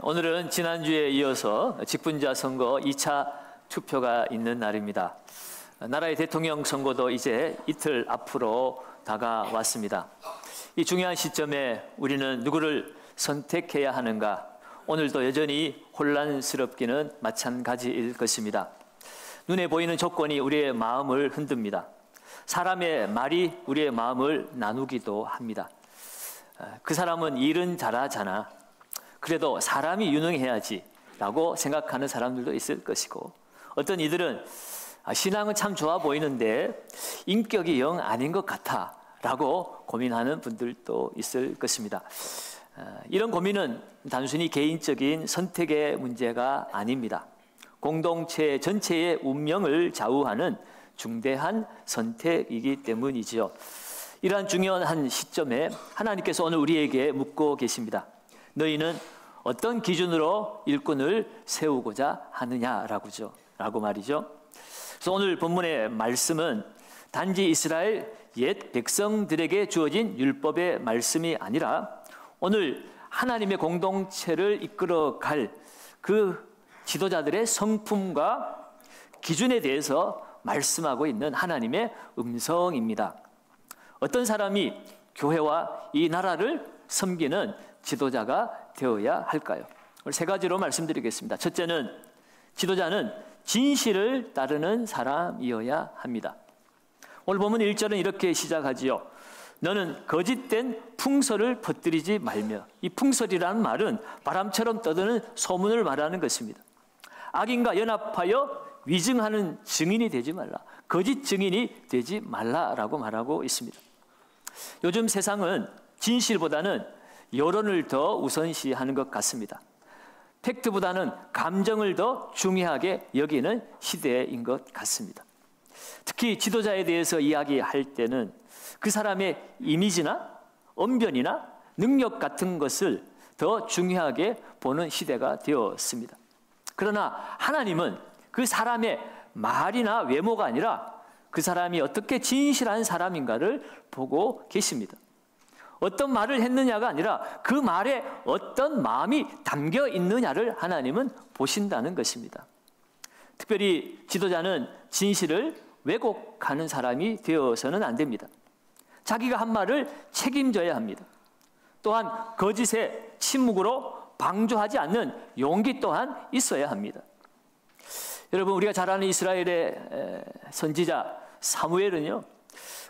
오늘은 지난주에 이어서 직분자 선거 2차 투표가 있는 날입니다. 나라의 대통령 선거도 이제 이틀 앞으로 다가왔습니다. 이 중요한 시점에 우리는 누구를 선택해야 하는가? 오늘도 여전히 혼란스럽기는 마찬가지일 것입니다. 눈에 보이는 조건이 우리의 마음을 흔듭니다. 사람의 말이 우리의 마음을 나누기도 합니다. 그 사람은 일은 잘하잖아. 그래도 사람이 유능해야지 라고 생각하는 사람들도 있을 것이고, 어떤 이들은 신앙은 참 좋아 보이는데 인격이 영 아닌 것 같아 라고 고민하는 분들도 있을 것입니다. 이런 고민은 단순히 개인적인 선택의 문제가 아닙니다. 공동체 전체의 운명을 좌우하는 중대한 선택이기 때문이지요. 이러한 중요한 시점에 하나님께서 오늘 우리에게 묻고 계십니다. 너희는 어떤 기준으로 일꾼을 세우고자 하느냐라고 말이죠. 그래서 오늘 본문의 말씀은 단지 이스라엘 옛 백성들에게 주어진 율법의 말씀이 아니라 오늘 하나님의 공동체를 이끌어갈 그 지도자들의 성품과 기준에 대해서 말씀하고 있는 하나님의 음성입니다. 어떤 사람이 교회와 이 나라를 섬기는 지도자가 되어야 할까요? 오늘 세 가지로 말씀드리겠습니다. 첫째는 지도자는 진실을 따르는 사람이어야 합니다. 오늘 보면 1절은 이렇게 시작하지요. 너는 거짓된 풍설을 퍼뜨리지 말며. 이 풍설이라는 말은 바람처럼 떠드는 소문을 말하는 것입니다. 악인과 연합하여 위증하는 증인이 되지 말라. 거짓 증인이 되지 말라라고 말하고 있습니다. 요즘 세상은 진실보다는 여론을 더 우선시하는 것 같습니다. 팩트보다는 감정을 더 중요하게 여기는 시대인 것 같습니다. 특히 지도자에 대해서 이야기할 때는 그 사람의 이미지나 언변이나 능력 같은 것을 더 중요하게 보는 시대가 되었습니다. 그러나 하나님은 그 사람의 말이나 외모가 아니라 그 사람이 어떻게 진실한 사람인가를 보고 계십니다. 어떤 말을 했느냐가 아니라 그 말에 어떤 마음이 담겨 있느냐를 하나님은 보신다는 것입니다. 특별히 지도자는 진실을 왜곡하는 사람이 되어서는 안 됩니다. 자기가 한 말을 책임져야 합니다. 또한 거짓에 침묵으로 방조하지 않는 용기 또한 있어야 합니다. 여러분, 우리가 잘 아는 이스라엘의 선지자 사무엘은요,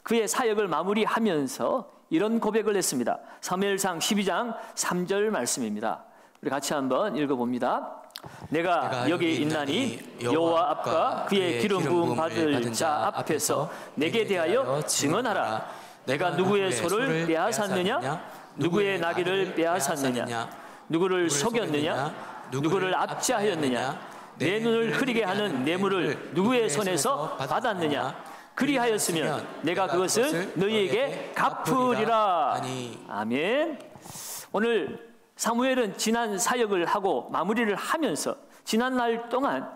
그의 사역을 마무리하면서 이런 고백을 했습니다. 사무엘상 12장 3절 말씀입니다. 우리 같이 한번 읽어봅니다. 내가 여기 있나니 여호와 앞과 그의 기름 부음 받을 자 앞에서 내게 대하여 증언하라. 내가 누구의 소를 빼앗았느냐? 누구의 나귀를 빼앗았느냐? 누구를 속였느냐? 누구를 압제하였느냐? 내 눈을 흐리게 하는 뇌물을 누구의 손에서 받았느냐? 그리하였으면 내가 그것을 너희에게 갚으리라. 아멘. 오늘 사무엘은 지난 사역을 하고 마무리를 하면서 지난 날 동안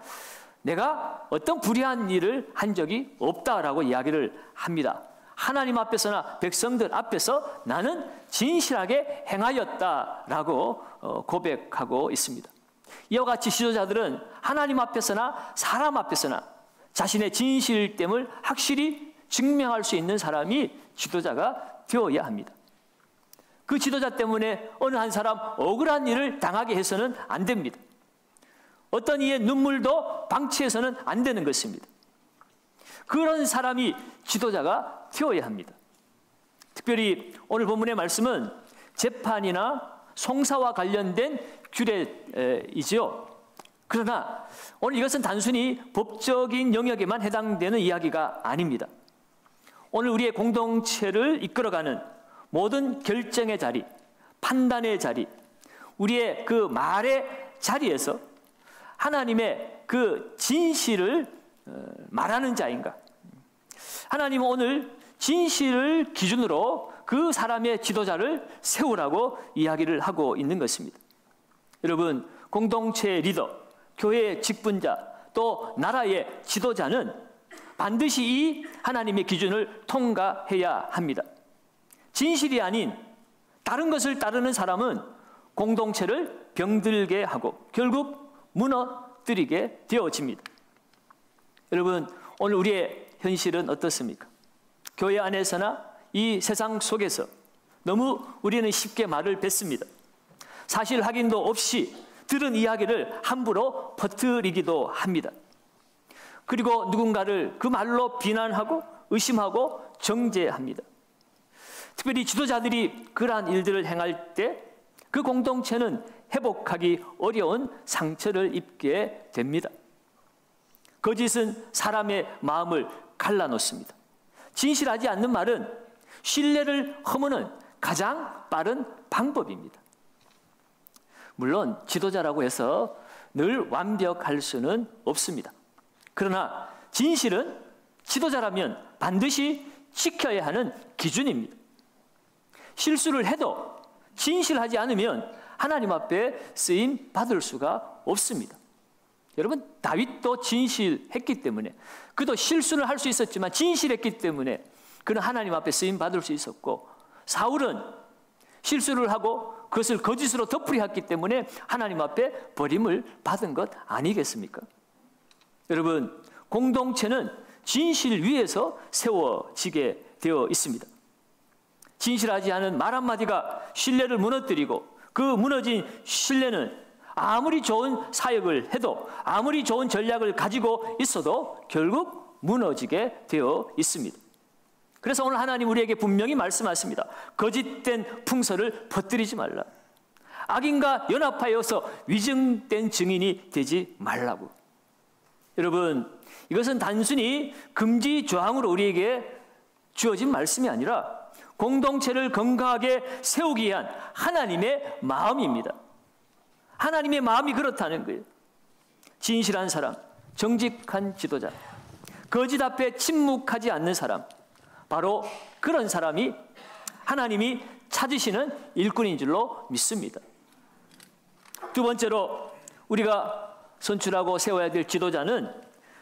내가 어떤 불의한 일을 한 적이 없다라고 이야기를 합니다. 하나님 앞에서나 백성들 앞에서 나는 진실하게 행하였다라고 고백하고 있습니다. 이와 같이 지도자들은 하나님 앞에서나 사람 앞에서나 자신의 진실됨을 확실히 증명할 수 있는 사람이 지도자가 되어야 합니다. 그 지도자 때문에 어느 한 사람 억울한 일을 당하게 해서는 안 됩니다. 어떤 이의 눈물도 방치해서는 안 되는 것입니다. 그런 사람이 지도자가 되어야 합니다. 특별히 오늘 본문의 말씀은 재판이나 송사와 관련된 규례이지요. 그러나 오늘 이것은 단순히 법적인 영역에만 해당되는 이야기가 아닙니다. 오늘 우리의 공동체를 이끌어가는 모든 결정의 자리, 판단의 자리, 우리의 그 말의 자리에서 하나님의 그 진실을 말하는 자인가? 하나님은 오늘 진실을 기준으로 그 사람의 지도자를 세우라고 이야기를 하고 있는 것입니다. 여러분, 공동체의 리더, 교회의 직분자, 또 나라의 지도자는 반드시 이 하나님의 기준을 통과해야 합니다. 진실이 아닌 다른 것을 따르는 사람은 공동체를 병들게 하고 결국 무너뜨리게 되어집니다. 여러분, 오늘 우리의 현실은 어떻습니까? 교회 안에서나 이 세상 속에서 너무 우리는 쉽게 말을 뱉습니다. 사실 확인도 없이 들은 이야기를 함부로 퍼뜨리기도 합니다. 그리고 누군가를 그 말로 비난하고 의심하고 정죄합니다. 특별히 지도자들이 그러한 일들을 행할 때 그 공동체는 회복하기 어려운 상처를 입게 됩니다. 거짓은 사람의 마음을 갈라놓습니다. 진실하지 않는 말은 신뢰를 허무는 가장 빠른 방법입니다. 물론 지도자라고 해서 늘 완벽할 수는 없습니다. 그러나 진실은 지도자라면 반드시 지켜야 하는 기준입니다. 실수를 해도 진실하지 않으면 하나님 앞에 쓰임 받을 수가 없습니다. 여러분, 다윗도 진실했기 때문에, 그도 실수를 할 수 있었지만 진실했기 때문에 그는 하나님 앞에 쓰임 받을 수 있었고, 사울은 실수를 하고 그것을 거짓으로 덮으려 했기 때문에 하나님 앞에 버림을 받은 것 아니겠습니까? 여러분, 공동체는 진실 위에서 세워지게 되어 있습니다. 진실하지 않은 말 한마디가 신뢰를 무너뜨리고, 그 무너진 신뢰는 아무리 좋은 사역을 해도, 아무리 좋은 전략을 가지고 있어도 결국 무너지게 되어 있습니다. 그래서 오늘 하나님 우리에게 분명히 말씀하십니다. 거짓된 풍설을 퍼뜨리지 말라. 악인과 연합하여서 위증된 증인이 되지 말라고. 여러분, 이것은 단순히 금지 조항으로 우리에게 주어진 말씀이 아니라 공동체를 건강하게 세우기 위한 하나님의 마음입니다. 하나님의 마음이 그렇다는 거예요. 진실한 사람, 정직한 지도자, 거짓 앞에 침묵하지 않는 사람, 바로 그런 사람이 하나님이 찾으시는 일꾼인 줄로 믿습니다. 두 번째로 우리가 선출하고 세워야 될 지도자는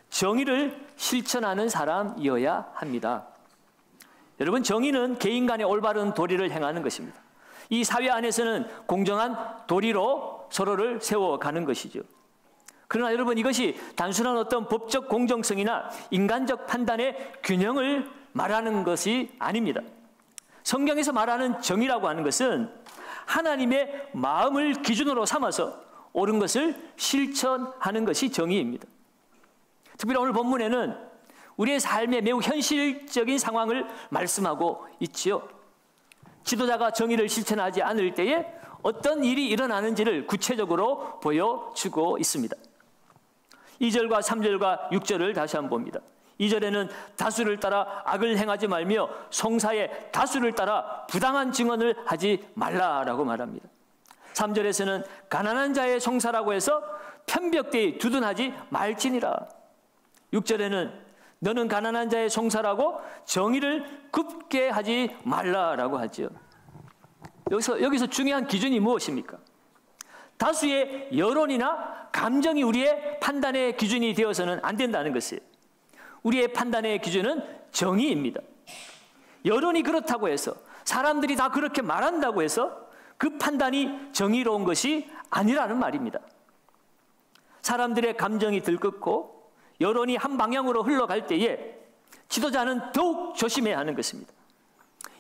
정의를 실천하는 사람이어야 합니다. 여러분, 정의는 개인 간의 올바른 도리를 행하는 것입니다. 이 사회 안에서는 공정한 도리로 서로를 세워가는 것이죠. 그러나 여러분, 이것이 단순한 어떤 법적 공정성이나 인간적 판단의 균형을 말하는 것이 아닙니다. 성경에서 말하는 정의라고 하는 것은 하나님의 마음을 기준으로 삼아서 옳은 것을 실천하는 것이 정의입니다. 특별히 오늘 본문에는 우리의 삶의 매우 현실적인 상황을 말씀하고 있지요. 지도자가 정의를 실천하지 않을 때에 어떤 일이 일어나는지를 구체적으로 보여주고 있습니다. 2절과 3절과 6절을 다시 한번 봅니다. 2절에는 다수를 따라 악을 행하지 말며 송사의 다수를 따라 부당한 증언을 하지 말라라고 말합니다. 3절에서는 가난한 자의 송사라고 해서 편벽되이 두둔하지 말지니라. 6절에는 너는 가난한 자의 송사라고 정의를 굽게 하지 말라라고 하죠. 여기서 중요한 기준이 무엇입니까? 다수의 여론이나 감정이 우리의 판단의 기준이 되어서는 안 된다는 것이에요. 우리의 판단의 기준은 정의입니다. 여론이 그렇다고 해서, 사람들이 다 그렇게 말한다고 해서 그 판단이 정의로운 것이 아니라는 말입니다. 사람들의 감정이 들끓고 여론이 한 방향으로 흘러갈 때에 지도자는 더욱 조심해야 하는 것입니다.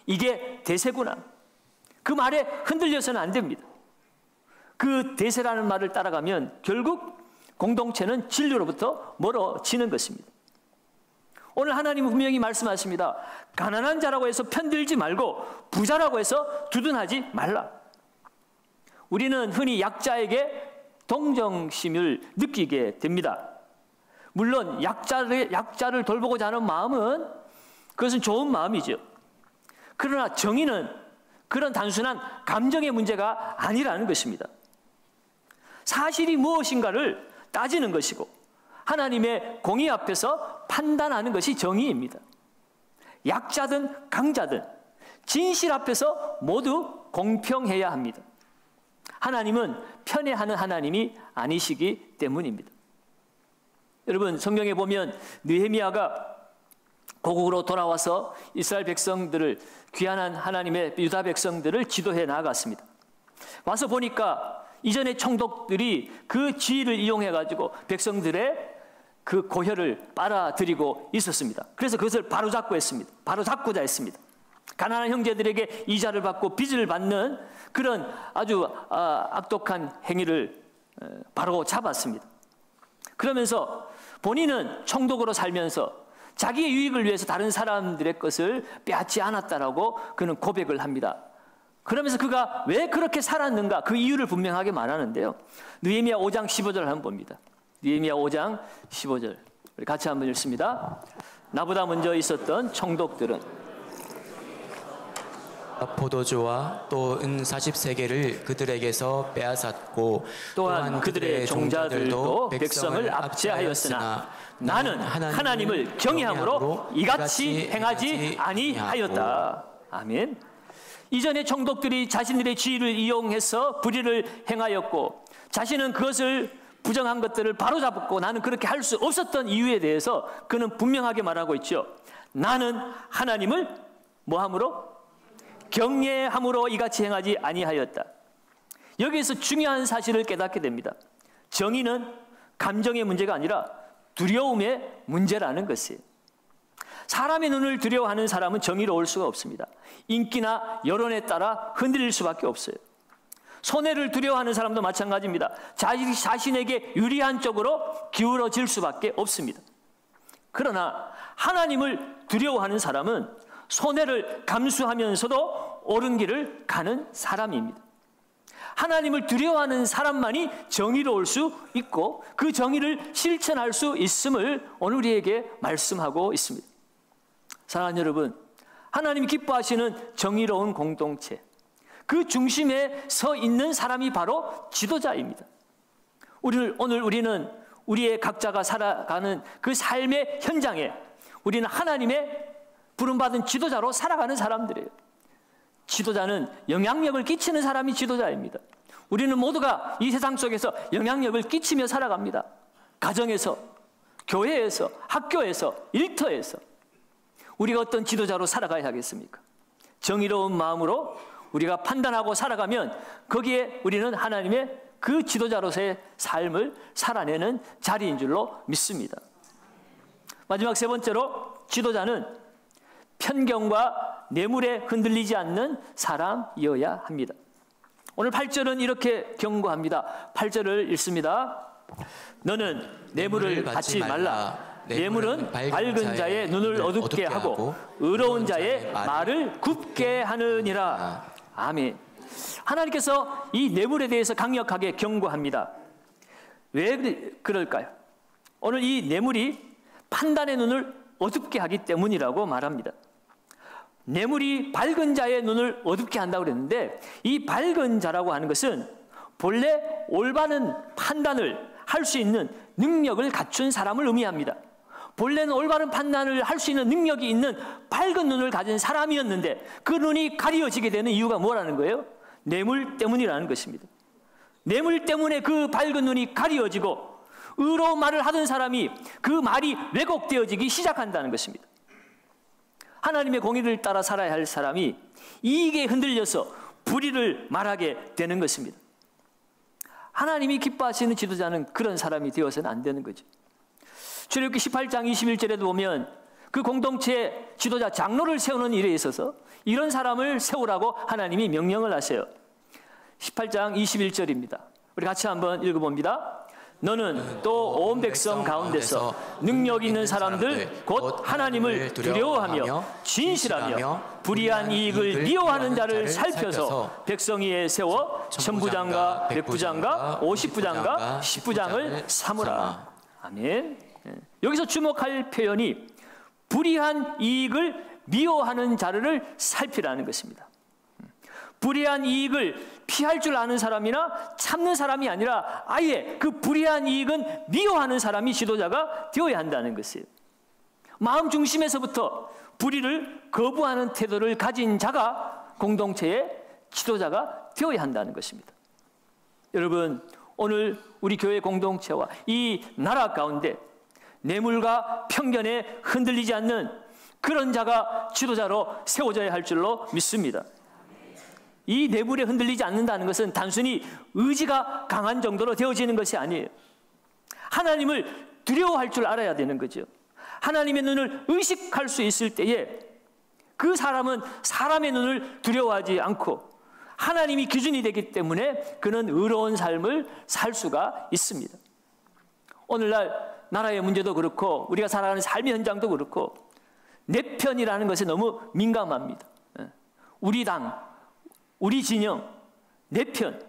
이게 대세구나. 그 말에 흔들려서는 안 됩니다. 그 대세라는 말을 따라가면 결국 공동체는 진리로부터 멀어지는 것입니다. 오늘 하나님은 분명히 말씀하십니다. 가난한 자라고 해서 편들지 말고 부자라고 해서 두둔하지 말라. 우리는 흔히 약자에게 동정심을 느끼게 됩니다. 물론 약자를 돌보고자 하는 마음은, 그것은 좋은 마음이죠. 그러나 정의는 그런 단순한 감정의 문제가 아니라는 것입니다. 사실이 무엇인가를 따지는 것이고 하나님의 공의 앞에서 판단하는 것이 정의입니다. 약자든 강자든 진실 앞에서 모두 공평해야 합니다. 하나님은 편애하는 하나님이 아니시기 때문입니다. 여러분, 성경에 보면 느헤미야가 고국으로 돌아와서 이스라엘 백성들을, 귀환한 하나님의 유다 백성들을 지도해 나아갔습니다. 와서 보니까 이전에 총독들이 그 지위를 이용해 가지고 백성들의 그 고혈을 빨아들이고 있었습니다. 그래서 그것을 바로잡고자 했습니다. 가난한 형제들에게 이자를 받고 빚을 받는 그런 아주 악독한 행위를 바로 잡았습니다. 그러면서 본인은 총독으로 살면서 자기의 유익을 위해서 다른 사람들의 것을 빼앗지 않았다라고 그는 고백을 합니다. 그러면서 그가 왜 그렇게 살았는가 그 이유를 분명하게 말하는데요. 느헤미야 5장 15절을 한번 봅니다. 느헤미야 5장 15절 우리 같이 한번 읽습니다. 나보다 먼저 있었던 총독들은 포도주와 또 은 40세겔을 그들에게서 빼앗았고 또한 그들의 종자들도 백성을 압제하였으나 나는 하나님을 경외함으로 이같이 행하지 아니하였다. 아멘. 이전에 총독들이 자신들의 지위를 이용해서 불의를 행하였고 자신은 그것을 부정한 것들을 바로잡고 나는 그렇게 할 수 없었던 이유에 대해서 그는 분명하게 말하고 있죠. 나는 하나님을 뭐함으로? 경외함으로 이같이 행하지 아니하였다. 여기에서 중요한 사실을 깨닫게 됩니다. 정의는 감정의 문제가 아니라 두려움의 문제라는 것이에요. 사람의 눈을 두려워하는 사람은 정의로울 수가 없습니다. 인기나 여론에 따라 흔들릴 수밖에 없어요. 손해를 두려워하는 사람도 마찬가지입니다. 자신에게 유리한 쪽으로 기울어질 수밖에 없습니다. 그러나 하나님을 두려워하는 사람은 손해를 감수하면서도 옳은 길을 가는 사람입니다. 하나님을 두려워하는 사람만이 정의로울 수 있고 그 정의를 실천할 수 있음을 오늘 우리에게 말씀하고 있습니다. 사랑하는 여러분, 하나님이 기뻐하시는 정의로운 공동체, 그 중심에 서 있는 사람이 바로 지도자입니다. 오늘 우리는 우리의 각자가 살아가는 그 삶의 현장에 우리는 하나님의 부름받은 지도자로 살아가는 사람들이에요. 지도자는 영향력을 끼치는 사람이 지도자입니다. 우리는 모두가 이 세상 속에서 영향력을 끼치며 살아갑니다. 가정에서, 교회에서, 학교에서, 일터에서 우리가 어떤 지도자로 살아가야 하겠습니까? 정의로운 마음으로 우리가 판단하고 살아가면 거기에 우리는 하나님의 그 지도자로서의 삶을 살아내는 자리인 줄로 믿습니다. 마지막 세 번째로 지도자는 편견과 뇌물에 흔들리지 않는 사람이어야 합니다. 오늘 8절은 이렇게 경고합니다. 8절을 읽습니다. 너는 뇌물을 받지 말라. 뇌물은 밝은 자의 눈을 어둡게 하고 의로운 자의 말을 굽게 하느니라. 아멘. 하나님께서 이 뇌물에 대해서 강력하게 경고합니다. 왜 그럴까요? 오늘 이 뇌물이 판단의 눈을 어둡게 하기 때문이라고 말합니다. 뇌물이 밝은 자의 눈을 어둡게 한다고 그랬는데 이 밝은 자라고 하는 것은 본래 올바른 판단을 할 수 있는 능력을 갖춘 사람을 의미합니다. 본래는 올바른 판단을 할 수 있는 능력이 있는 밝은 눈을 가진 사람이었는데 그 눈이 가려지게 되는 이유가 뭐라는 거예요? 뇌물 때문이라는 것입니다. 뇌물 때문에 그 밝은 눈이 가려지고 의로운 말을 하던 사람이 그 말이 왜곡되어지기 시작한다는 것입니다. 하나님의 공의를 따라 살아야 할 사람이 이익에 흔들려서 불의를 말하게 되는 것입니다. 하나님이 기뻐하시는 지도자는 그런 사람이 되어서는 안 되는 거죠. 출애굽기 18장 21절에도 보면 그 공동체의 지도자 장로를 세우는 일에 있어서 이런 사람을 세우라고 하나님이 명령을 하세요. 18장 21절입니다. 우리 같이 한번 읽어봅니다. 너는 또 온 백성 가운데서 능력 있는 사람들 곧 하나님을 두려워하며 진실하며 불의한 이익을 미워하는 자를 살펴서 백성 위에 세워 천부장과 백부장과 50부장과 10부장을 삼으라. 아멘. 여기서 주목할 표현이 불의한 이익을 미워하는 자를 살피라는 것입니다. 불의한 이익을 피할 줄 아는 사람이나 참는 사람이 아니라 아예 그 불의한 이익은 미워하는 사람이 지도자가 되어야 한다는 것이에요. 마음 중심에서부터 불의를 거부하는 태도를 가진 자가 공동체의 지도자가 되어야 한다는 것입니다. 여러분, 오늘 우리 교회 공동체와 이 나라 가운데 뇌물과 편견에 흔들리지 않는 그런 자가 지도자로 세워져야 할 줄로 믿습니다. 이 내물에 흔들리지 않는다는 것은 단순히 의지가 강한 정도로 되어지는 것이 아니에요. 하나님을 두려워할 줄 알아야 되는 거죠. 하나님의 눈을 의식할 수 있을 때에 그 사람은 사람의 눈을 두려워하지 않고 하나님이 기준이 되기 때문에 그는 의로운 삶을 살 수가 있습니다. 오늘날 나라의 문제도 그렇고 우리가 살아가는 삶의 현장도 그렇고 내 편이라는 것에 너무 민감합니다. 우리 당, 우리 진영, 내 편.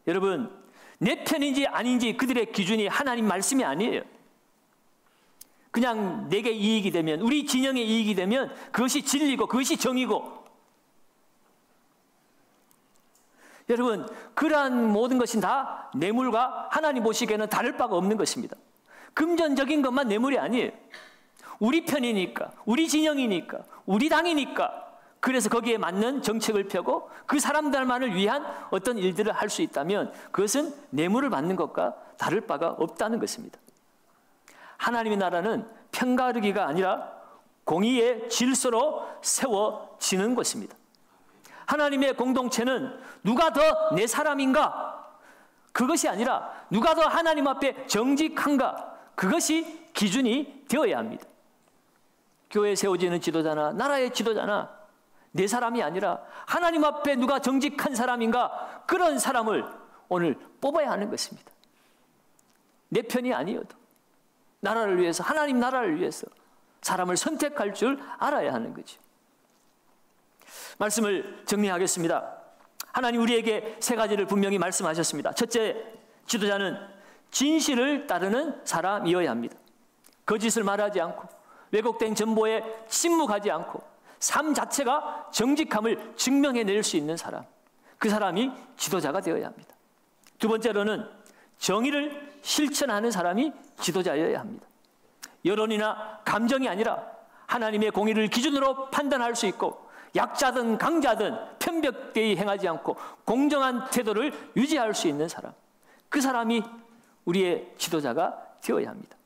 여러분, 내 편인지 아닌지 그들의 기준이 하나님 말씀이 아니에요. 그냥 내게 이익이 되면, 우리 진영의 이익이 되면 그것이 진리고 그것이 정의고. 여러분, 그러한 모든 것이 다 뇌물과 하나님 보시기에는 다를 바가 없는 것입니다. 금전적인 것만 뇌물이 아니에요. 우리 편이니까, 우리 진영이니까, 우리 당이니까 그래서 거기에 맞는 정책을 펴고 그 사람들만을 위한 어떤 일들을 할 수 있다면 그것은 뇌물을 받는 것과 다를 바가 없다는 것입니다. 하나님의 나라는 편가르기가 아니라 공의의 질서로 세워지는 것입니다. 하나님의 공동체는 누가 더 내 사람인가? 그것이 아니라 누가 더 하나님 앞에 정직한가? 그것이 기준이 되어야 합니다. 교회에 세워지는 지도자나 나라의 지도자나 내 사람이 아니라 하나님 앞에 누가 정직한 사람인가? 그런 사람을 오늘 뽑아야 하는 것입니다. 내 편이 아니어도 나라를 위해서, 하나님 나라를 위해서 사람을 선택할 줄 알아야 하는 거죠. 말씀을 정리하겠습니다. 하나님 우리에게 세 가지를 분명히 말씀하셨습니다. 첫째, 지도자는 진실을 따르는 사람이어야 합니다. 거짓을 말하지 않고 왜곡된 정보에 침묵하지 않고 삶 자체가 정직함을 증명해낼 수 있는 사람, 그 사람이 지도자가 되어야 합니다. 두 번째로는 정의를 실천하는 사람이 지도자여야 합니다. 여론이나 감정이 아니라 하나님의 공의를 기준으로 판단할 수 있고 약자든 강자든 편벽되이 행하지 않고 공정한 태도를 유지할 수 있는 사람, 그 사람이 우리의 지도자가 되어야 합니다.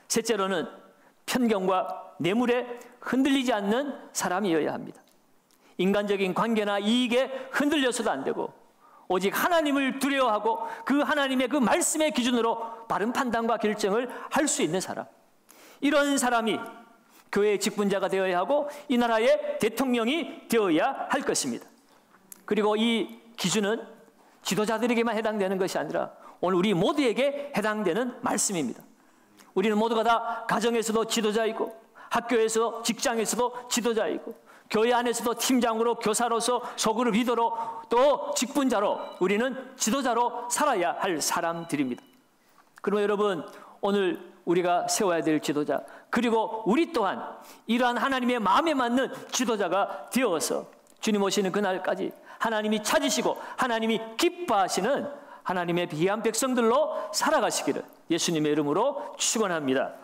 셋째로는 편견과 뇌물에 흔들리지 않는 사람이어야 합니다. 인간적인 관계나 이익에 흔들려서도 안 되고 오직 하나님을 두려워하고 그 하나님의 그 말씀의 기준으로 바른 판단과 결정을 할 수 있는 사람, 이런 사람이 교회의 직분자가 되어야 하고 이 나라의 대통령이 되어야 할 것입니다. 그리고 이 기준은 지도자들에게만 해당되는 것이 아니라 오늘 우리 모두에게 해당되는 말씀입니다. 우리는 모두가 다 가정에서도 지도자이고 학교에서, 직장에서도 지도자이고 교회 안에서도 팀장으로, 교사로서, 소그룹 리더로, 또 직분자로 우리는 지도자로 살아야 할 사람들입니다. 그러면 여러분, 오늘 우리가 세워야 될 지도자, 그리고 우리 또한 이러한 하나님의 마음에 맞는 지도자가 되어서 주님 오시는 그날까지 하나님이 찾으시고 하나님이 기뻐하시는 하나님의 귀한 백성들로 살아가시기를 예수님의 이름으로 축원합니다.